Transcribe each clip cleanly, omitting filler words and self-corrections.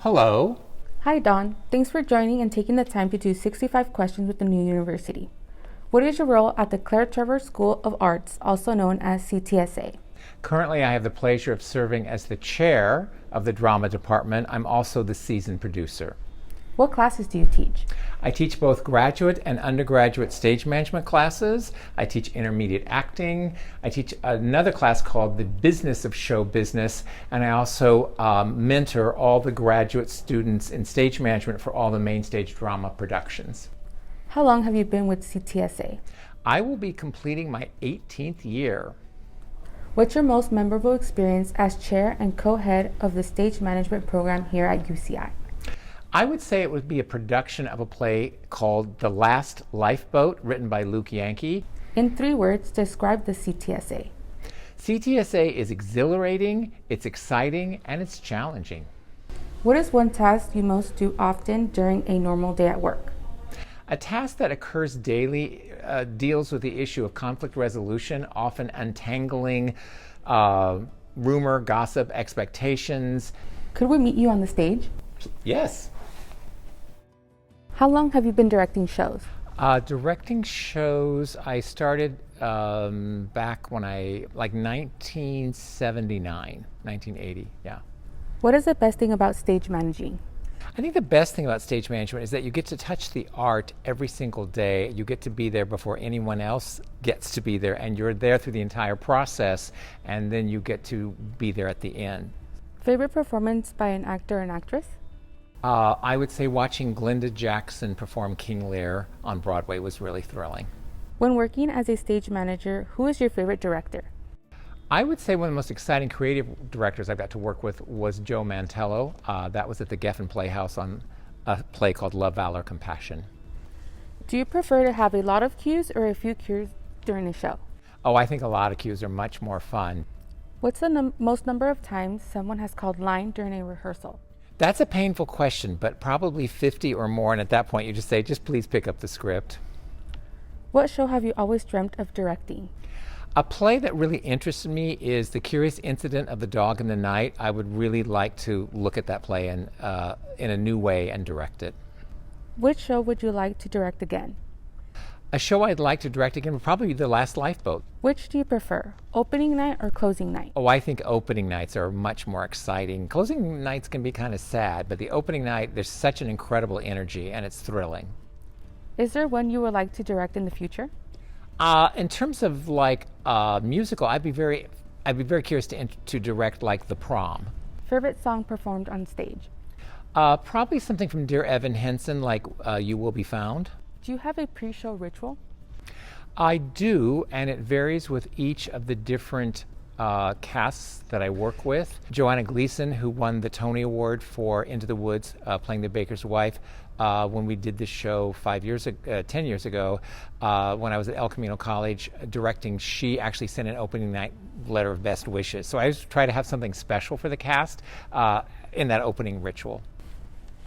Hello. Hi, Dawn. Thanks for joining and taking the time to do 65 questions with the new university. What is your role at the Trevor School of Arts, also known as CTSA? Currently, I have the pleasure of serving as the chair of the drama department. I'm also the season producer. What classes do you teach? I teach both graduate and undergraduate stage management classes. I teach intermediate acting. I teach another class called the Business of Show Business, and I also mentor all the graduate students in stage management for all the main stage drama productions. How long have you been with CTSA? I will be completing my 18th year. What's your most memorable experience as chair and co-head of the stage management program here at UCI? I would say it would be a production of a play called The Last Lifeboat, written by Luke Yankee. In 3 words, describe the CTSA. CTSA is exhilarating, it's exciting, and it's challenging. What is one task you most do often during a normal day at work? A task that occurs daily deals with the issue of conflict resolution, often untangling rumor, gossip, expectations. Could we meet you on the stage? Yes. How long have you been directing shows? Directing shows, I started back when 1979, 1980, yeah. What is the best thing about stage managing? I think the best thing about stage management is that you get to touch the art every single day. You get to be there before anyone else gets to be there, and you're there through the entire process, and then you get to be there at the end. Favorite performance by an actor and actress? I would say watching Glenda Jackson perform King Lear on Broadway was really thrilling. When working as a stage manager, who is your favorite director? I would say one of the most exciting creative directors I've got to work with was Joe Mantello. That was at the Geffen Playhouse on a play called Love, Valor, Compassion. Do you prefer to have a lot of cues or a few cues during the show? Oh, I think a lot of cues are much more fun. What's the most number of times someone has called line during a rehearsal? That's a painful question, but probably 50 or more, and at that point you just say, just please pick up the script. What show have you always dreamt of directing? A play that really interested me is The Curious Incident of the Dog in the Night. I would really like to look at that play in a new way and direct it. Which show would you like to direct again? A show I'd like to direct again would probably be The Last Lifeboat. Which do you prefer, opening night or closing night? Oh, I think opening nights are much more exciting. Closing nights can be kind of sad, but the opening night, there's such an incredible energy and it's thrilling. Is there one you would like to direct in the future? In terms of musical, I'd be very curious to direct like The Prom. Favorite song performed on stage? Probably something from Dear Evan Hansen, like You Will Be Found. Do you have a pre-show ritual? I do, and it varies with each of the different casts that I work with. Joanna Gleason, who won the Tony Award for Into the Woods, playing the baker's wife, when we did this show 10 years ago, when I was at El Camino College directing, she actually sent an opening night letter of best wishes. So I just try to have something special for the cast in that opening ritual.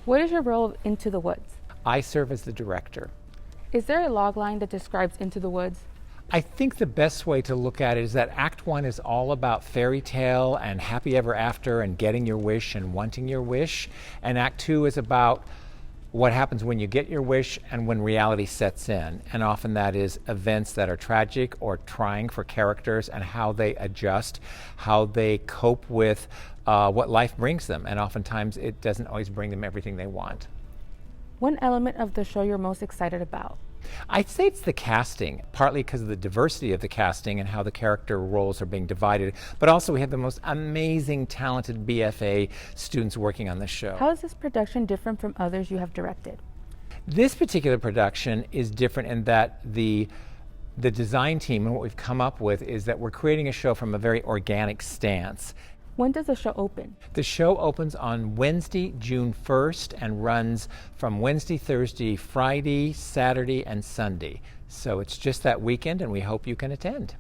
What is your role of Into the Woods? I serve as the director. Is there a log line that describes Into the Woods? I think the best way to look at it is that Act 1 is all about fairy tale and happy ever after and getting your wish and wanting your wish. And Act 2 is about what happens when you get your wish and when reality sets in. And often that is events that are tragic or trying for characters and how they adjust, how they cope with what life brings them. And oftentimes it doesn't always bring them everything they want. One element of the show you're most excited about? I'd say it's the casting, partly because of the diversity of the casting and how the character roles are being divided, but also we have the most amazing, talented BFA students working on the show. How is this production different from others you have directed? This particular production is different in that the design team and what we've come up with is that we're creating a show from a very organic stance. When does the show open? The show opens on Wednesday, June 1st, and runs from Wednesday, Thursday, Friday, Saturday, and Sunday. So it's just that weekend, and we hope you can attend.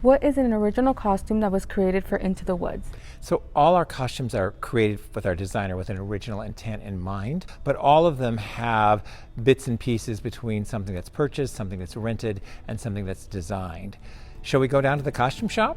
What is an original costume that was created for Into the Woods? So all our costumes are created with our designer with an original intent in mind, but all of them have bits and pieces between something that's purchased, something that's rented, and something that's designed. Shall we go down to the costume shop?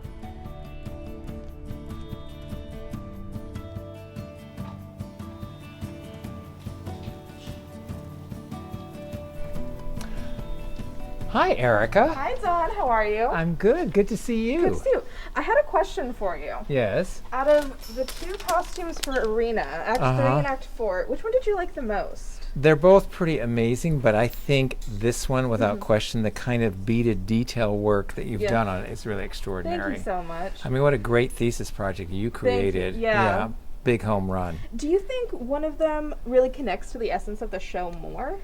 Hi, Erica. Hi, Dawn. How are you? I'm good. Good to see you. Good to see you. I had a question for you. Yes. Out of the two costumes for Arena, Act 3 and Act 4, which one did you like the most? They're both pretty amazing, but I think this one, without question, the kind of beaded detail work that you've done on it is really extraordinary. Thank you so much. I mean, what a great thesis project you created. Thank you. Yeah. Big home run. Do you think one of them really connects to the essence of the show more?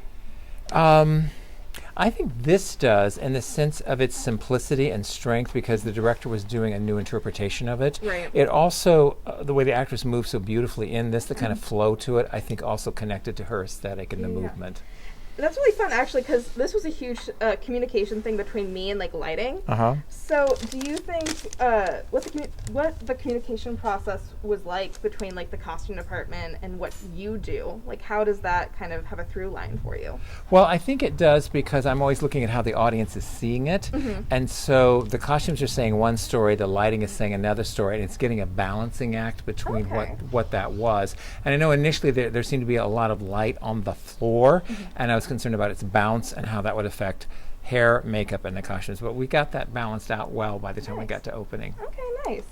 I think this does, in the sense of its simplicity and strength, because the director was doing a new interpretation of it. Right. It also, the way the actress moved so beautifully in this, the kind of flow to it, I think also connected to her aesthetic and the movement. That's really fun, actually, because this was a huge communication thing between me and lighting. So, do you think what the communication process was like between the costume department and what you do? How does that kind of have a through line for you? Well, I think it does, because I'm always looking at how the audience is seeing it, and so the costumes are saying one story, the lighting is saying another story, and it's getting a balancing act between what that was. And I know initially there seemed to be a lot of light on the floor, and I was concerned about its bounce and how that would affect hair, makeup, and the costumes. But we got that balanced out well by the time we got to opening. Okay, nice.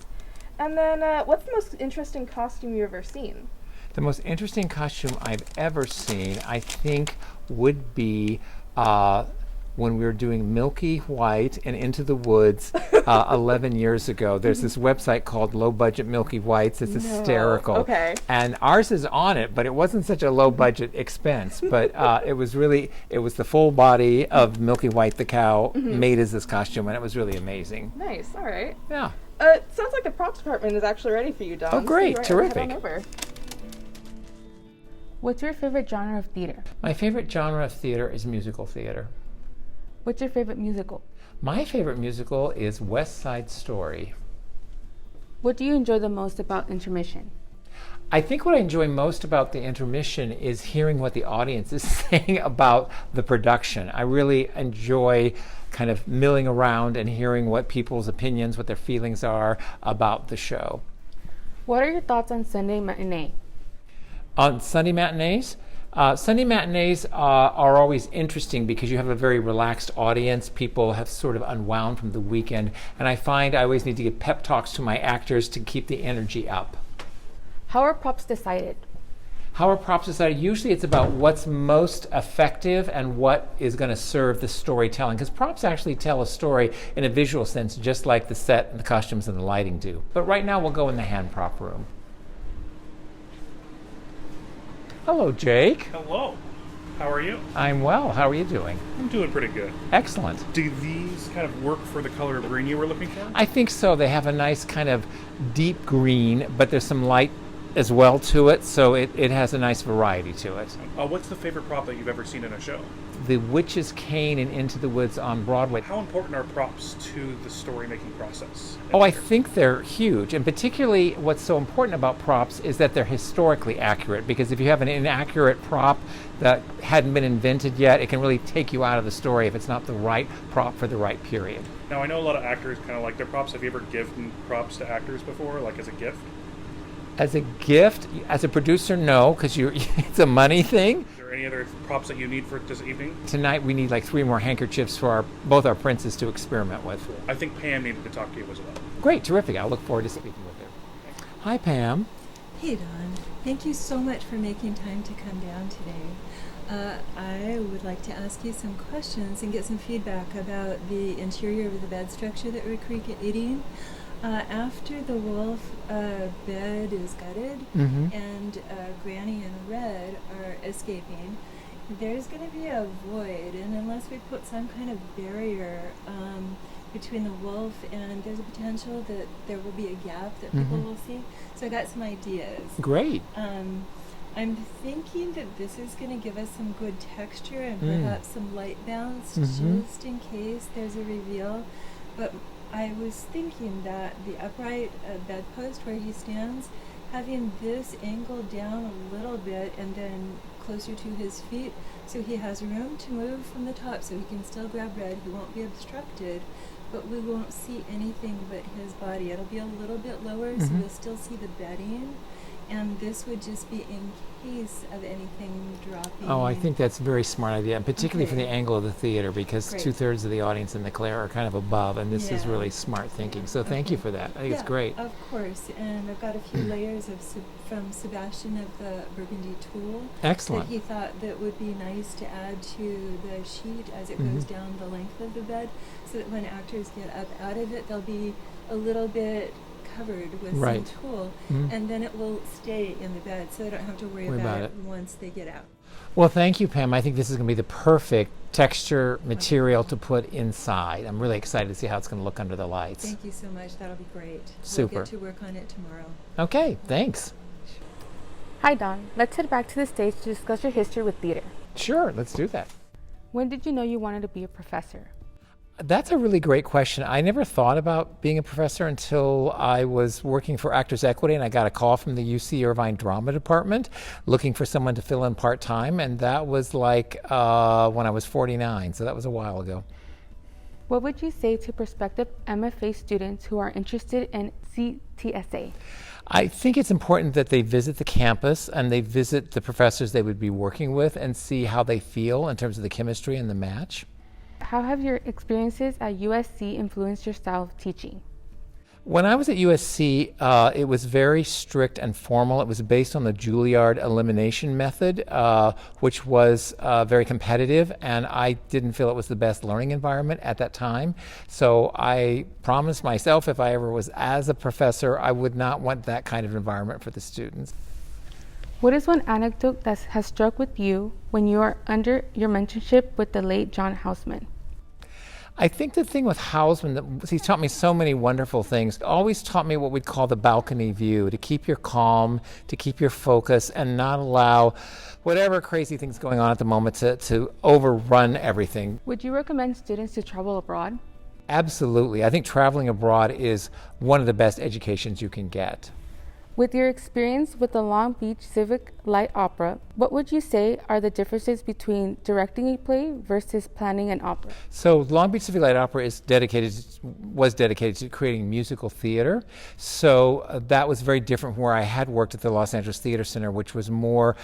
And then what's the most interesting costume you've ever seen? The most interesting costume I've ever seen, I think, would be when we were doing Milky White and Into the Woods 11 years ago. There's this website called Low Budget Milky Whites. It's hysterical. Okay. And ours is on it, but it wasn't such a low budget expense. But it was the full body of Milky White the cow made as this costume, and it was really amazing. Nice. All right. Yeah. It sounds like the props department is actually ready for you, Dawn. Oh, great. So Terrific. head on over. What's your favorite genre of theater? My favorite genre of theater is musical theater. What's your favorite musical? My favorite musical is West Side Story. What do you enjoy the most about intermission? I think what I enjoy most about the intermission is hearing what the audience is saying about the production. I really enjoy kind of milling around and hearing what people's opinions, what their feelings are about the show. What are your thoughts on Sunday matinee? On Sunday matinees? Sunday matinees are always interesting because you have a very relaxed audience. People have sort of unwound from the weekend, and I find I always need to give pep talks to my actors to keep the energy up. How are props decided? How are props decided? Usually it's about what's most effective and what is going to serve the storytelling, because props actually tell a story in a visual sense, just like the set and the costumes and the lighting do. But right now we'll go in the hand prop room. Hello, Jake. Hello. How are you? I'm well. How are you doing? I'm doing pretty good. Excellent. Do these kind of work for the color of green you were looking for? I think so. They have a nice kind of deep green, but there's some light as well to it, so it has a nice variety to it. What's the favorite prop that you've ever seen in a show? The Witch's Cane in Into the Woods on Broadway. How important are props to the story-making process? Oh, I think they're huge, and particularly what's so important about props is that they're historically accurate, because if you have an inaccurate prop that hadn't been invented yet, it can really take you out of the story if it's not the right prop for the right period. Now, I know a lot of actors kind of like their props. Have you ever given props to actors before, like as a gift? As a gift, as a producer, no, because it's a money thing. Is there any other props that you need for this evening? Tonight we need like 3 more handkerchiefs for both our princes to experiment with. I think Pam needed to talk to you as well. Great, terrific. I'll look forward to speaking with her. Hi, Pam. Hey, Dawn. Thank you so much for making time to come down today. I would like to ask you some questions and get some feedback about the interior of the bed structure that we're creating. After the wolf bed is gutted and Granny and Red are escaping, there's going to be a void, and unless we put some kind of barrier between the wolf, and there's a potential that there will be a gap that people will see. So I got some ideas. Great. I'm thinking that this is going to give us some good texture and perhaps some light bounce just in case there's a reveal. But I was thinking that the upright bedpost where he stands, having this angled down a little bit and then closer to his feet, so he has room to move from the top, so he can still grab Red. He won't be obstructed, but we won't see anything but his body. It'll be a little bit lower, so we'll still see the bedding, and this would just be in case of anything dropping. Oh, I think that's a very smart idea, and particularly for the angle of the theater, because Great. 2/3 of the audience in the Claire are kind of above, and this is Yeah. really smart thinking. So thank you for that. I think it's great. Of course, and I've got a few layers of from Sebastian of the Burgundy Tool Excellent. that he thought that would be nice to add to the sheet as it goes down the length of the bed, so that when actors get up out of it, they'll be a little bit covered with Right. some tulle, Mhm. and then it will stay in the bed, so they don't have to worry about it once they get out. Well, thank you, Pam. I think this is going to be the perfect texture material to put inside. I'm really excited to see how it's going to look under the lights. Thank you so much. That'll be great. Super. We'll get to work on it tomorrow. Okay, thanks. Hi, Don. Let's head back to the stage to discuss your history with theater. Sure, let's do that. When did you know you wanted to be a professor? That's a really great question. I never thought about being a professor until I was working for Actors Equity, and I got a call from the UC Irvine Drama Department looking for someone to fill in part-time, and that was like when I was 49, so that was a while ago. What would you say to prospective MFA students who are interested in CTSA? I think it's important that they visit the campus and they visit the professors they would be working with and see how they feel in terms of the chemistry and the match. How have your experiences at USC influenced your style of teaching? When I was at USC, it was very strict and formal. It was based on the Juilliard elimination method, which was very competitive, and I didn't feel it was the best learning environment at that time. So I promised myself if I ever was as a professor, I would not want that kind of environment for the students. What is one anecdote that has struck with you when you are under your mentorship with the late John Houseman? I think the thing with Houseman, he's taught me so many wonderful things. Always taught me what we'd call the balcony view, to keep your calm, to keep your focus, and not allow whatever crazy things going on at the moment to overrun everything. Would you recommend students to travel abroad? Absolutely. I think traveling abroad is one of the best educations you can get. With your experience with the Long Beach Civic Light Opera, what would you say are the differences between directing a play versus planning an opera? So Long Beach Civic Light Opera was dedicated to creating musical theater. So that was very different from where I had worked at the Los Angeles Theater Center, which was more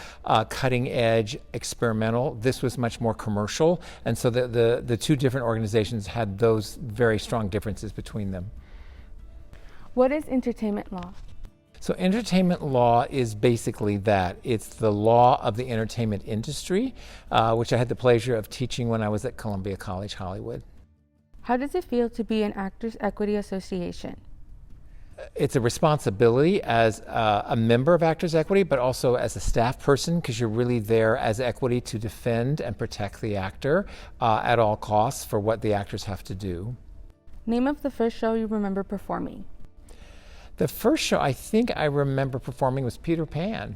cutting edge, experimental. This was much more commercial. And so the two different organizations had those very strong differences between them. What is entertainment law? So entertainment law is basically that. It's the law of the entertainment industry, which I had the pleasure of teaching when I was at Columbia College Hollywood. How does it feel to be an Actors Equity Association? It's a responsibility as a member of Actors Equity, but also as a staff person, because you're really there as equity to defend and protect the actor at all costs for what the actors have to do. Name of the first show you remember performing? The first show I think I remember performing was Peter Pan.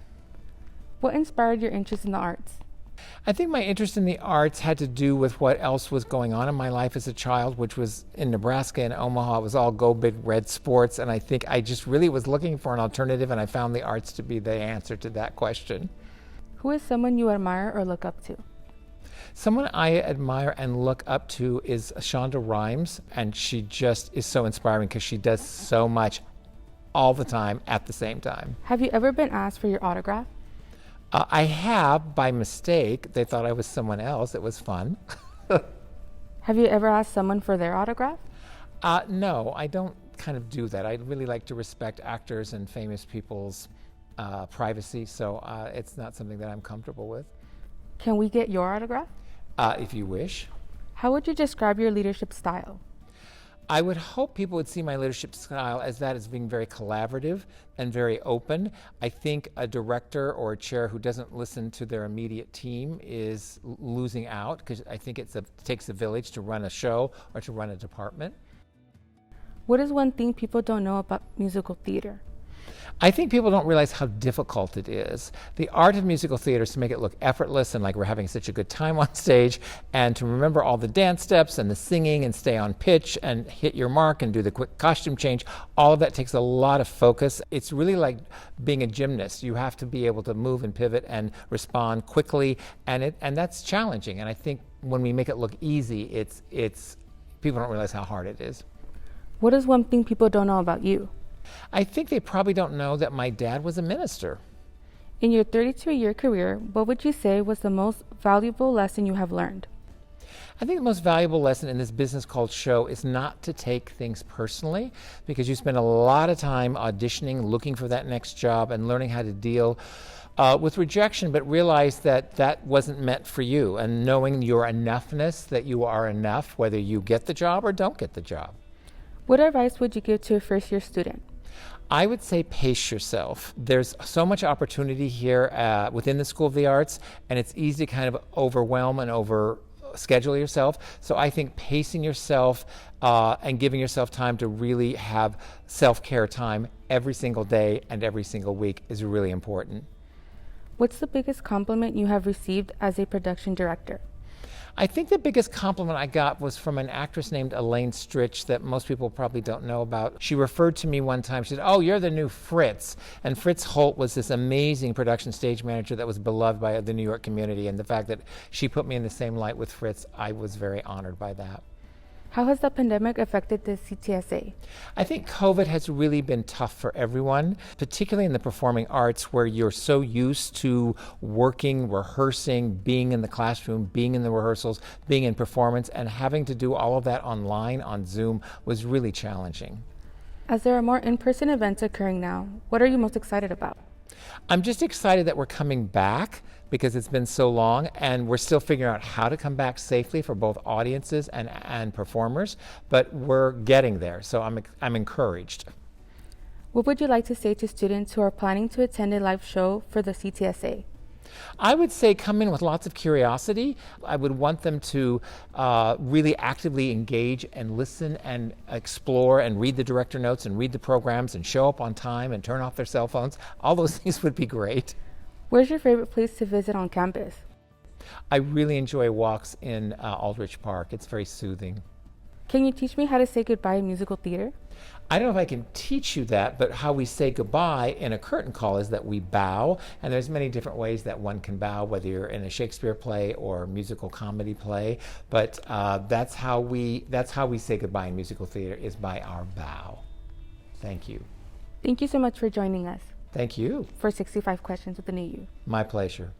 What inspired your interest in the arts? I think my interest in the arts had to do with what else was going on in my life as a child, which was in Nebraska and Omaha. It was all go big red sports, and I think I just really was looking for an alternative, and I found the arts to be the answer to that question. Who is someone you admire or look up to? Someone I admire and look up to is Shonda Rhimes, and she just is so inspiring because she does so much all the time at the same time. Have you ever been asked for your autograph? I have, by mistake. They thought I was someone else. It was fun. Have you ever asked someone for their autograph? No, I don't kind of do that. I really like to respect actors and famous people's privacy, so it's not something that I'm comfortable with. Can we get your autograph? If you wish. How would you describe your leadership style? I would hope people would see my leadership style as that as being very collaborative and very open. I think a director or a chair who doesn't listen to their immediate team is losing out, because I think it takes a village to run a show or to run a department. What is one thing people don't know about musical theater? I think people don't realize how difficult it is. The art of musical theater is to make it look effortless and like we're having such a good time on stage, and to remember all the dance steps and the singing and stay on pitch and hit your mark and do the quick costume change. All of that takes a lot of focus. It's really like being a gymnast. You have to be able to move and pivot and respond quickly, and that's challenging. And I think when we make it look easy, it's people don't realize how hard it is. What is one thing people don't know about you? I think they probably don't know that my dad was a minister. In your 32-year career, what would you say was the most valuable lesson you have learned? I think the most valuable lesson in this business called show is not to take things personally, because you spend a lot of time auditioning, looking for that next job, and learning how to deal with rejection, but realize that that wasn't meant for you, and knowing your enoughness, that you are enough, whether you get the job or don't get the job. What advice would you give to a first-year student? I would say pace yourself. There's so much opportunity here within the School of the Arts, and it's easy to kind of overwhelm and schedule yourself. So I think pacing yourself and giving yourself time to really have self-care time every single day and every single week is really important. What's the biggest compliment you have received as a production director? I think the biggest compliment I got was from an actress named Elaine Stritch that most people probably don't know about. She referred to me one time. She said, "Oh, you're the new Fritz." And Fritz Holt was this amazing production stage manager that was beloved by the New York community. And the fact that she put me in the same light with Fritz, I was very honored by that. How has the pandemic affected the CTSA? I think COVID has really been tough for everyone, particularly in the performing arts, where you're so used to working, rehearsing, being in the classroom, being in the rehearsals, being in performance, and having to do all of that online on Zoom was really challenging. As there are more in-person events occurring now, what are you most excited about? I'm just excited that we're coming back because it's been so long, and we're still figuring out how to come back safely for both audiences and performers, but we're getting there, so I'm encouraged. What would you like to say to students who are planning to attend a live show for the CTSA? I would say come in with lots of curiosity. I would want them to really actively engage and listen and explore and read the director notes and read the programs and show up on time and turn off their cell phones. All those things would be great. Where's your favorite place to visit on campus? I really enjoy walks in Aldrich Park. It's very soothing. Can you teach me how to say goodbye in musical theater? I don't know if I can teach you that, but how we say goodbye in a curtain call is that we bow, and there's many different ways that one can bow, whether you're in a Shakespeare play or musical comedy play, but that's how we say goodbye in musical theater, is by our bow. Thank you. Thank you so much for joining us. Thank you. For 65 Questions with the New You. My pleasure.